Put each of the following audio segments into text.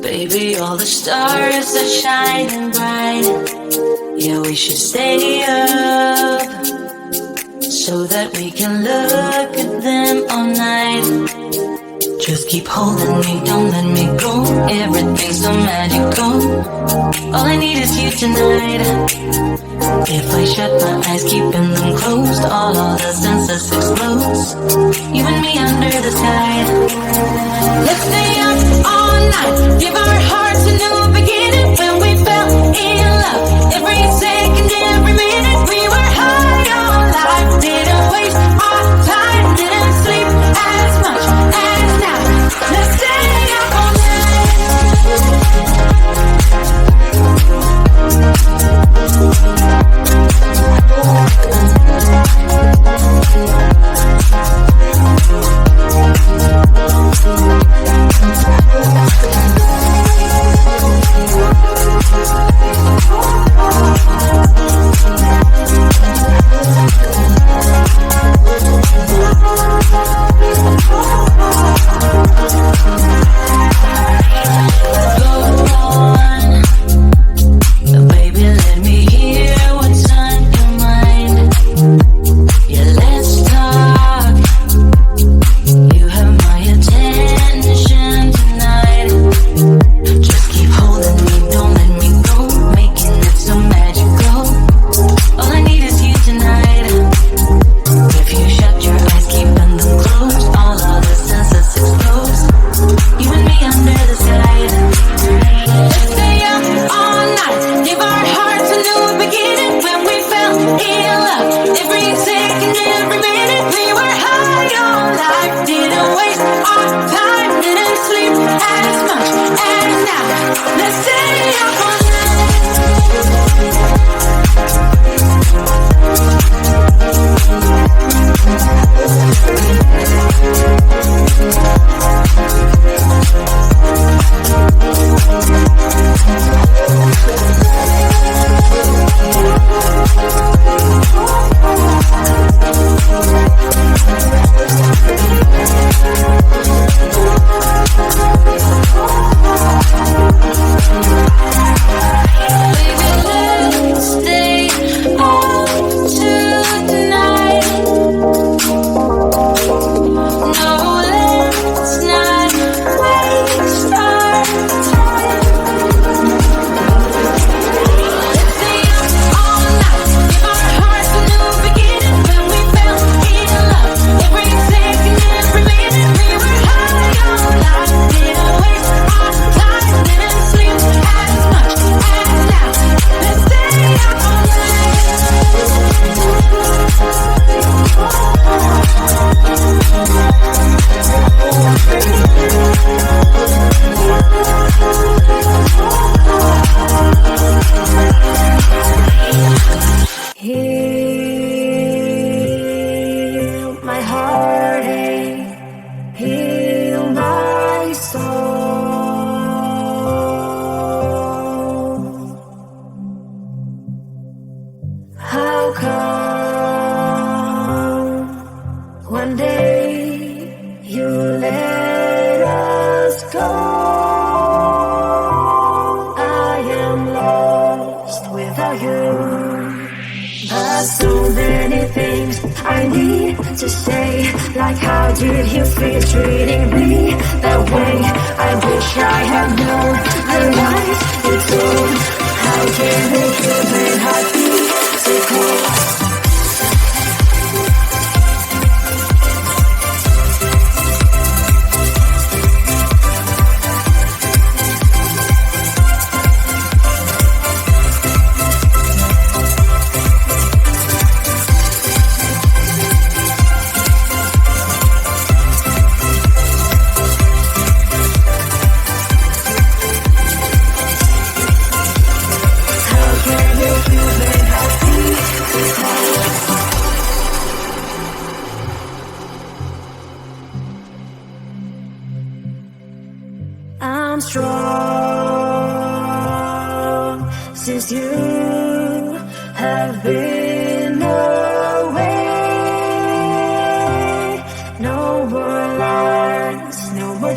Baby, all the stars are shining bright. Yeah, we should stay up so that we can look at them all night. Just keep holding me, don't let me go. Everything's so magical. All I need is you tonight. If I shut my eyes, keeping them closed, all the senses explodes. You and me under the sky. Let's stay up all night. Give our hearts a new beginning. When we fell in love, every second, every minute, we were high on life. Didn't waste our time, didn't sleep as much as now. Let's stay up all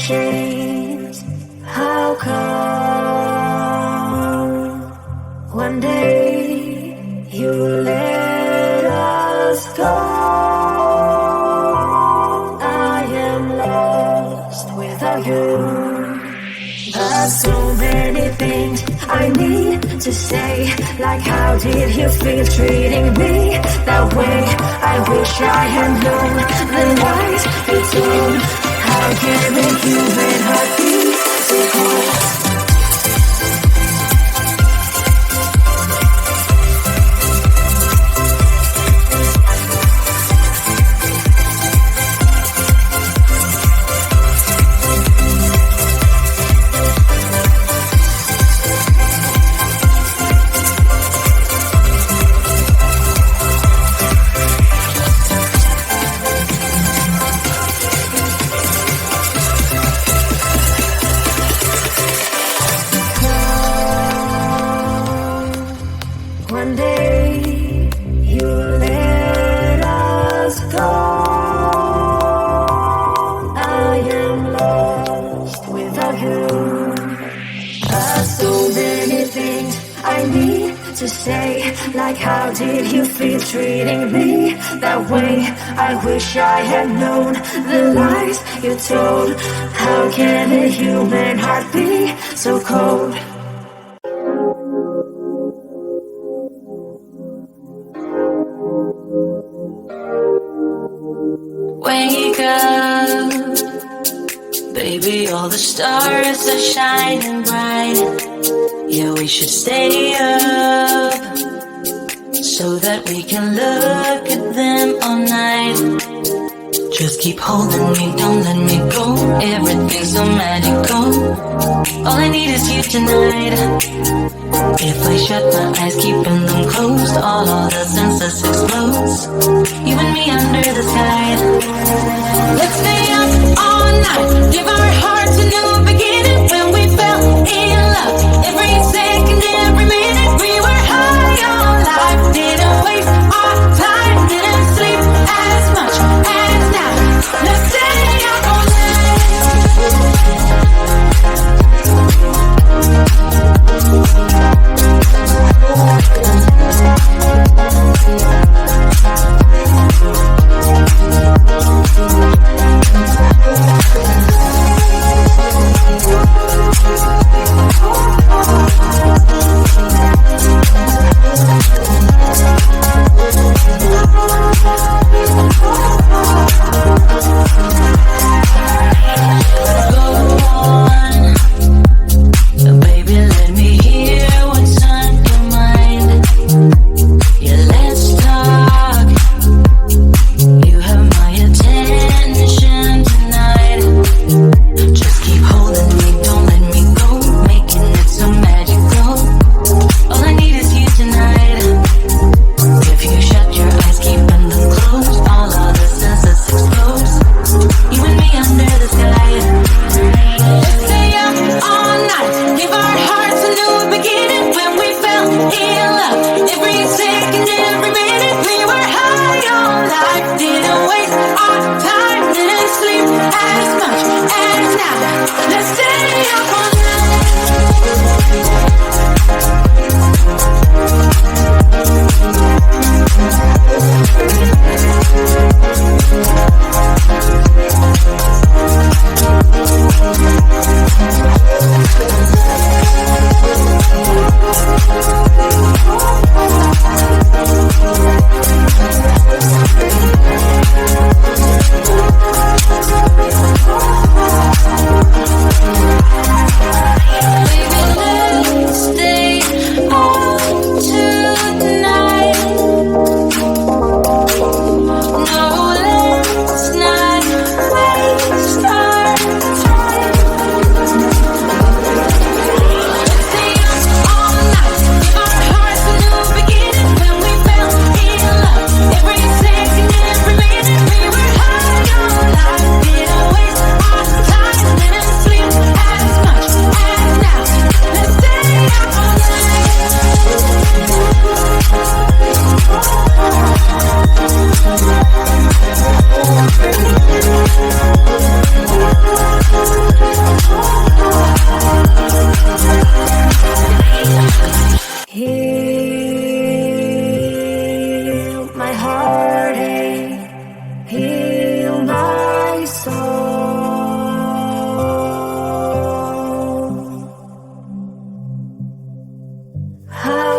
chains. How come? So many things I need to say, like how did you feel treating me that way? I wish I had known the lies you told. How can a human heart be so cold? One day you let us go. I am lost without you. So many things I need to say, like how did you feel treating me that way? I wish I had known the lies you told. How can a human heart be so cold? Wake up, baby, all the stars are shining bright. Yeah, we should stay up so that we can look at them all night. Just keep holding me, don't let me go. Everything's so magical. All I need is you tonight. If I shut my eyes, keeping them closed, all the senses explodes. You and me under the sky. Let's stay up all night, give our hearts a new beginning. When we fell in love, every second, every minute, we were high on life. Didn't waste our time, didn't sleep as much as now. Let's stay up all night.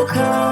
cold.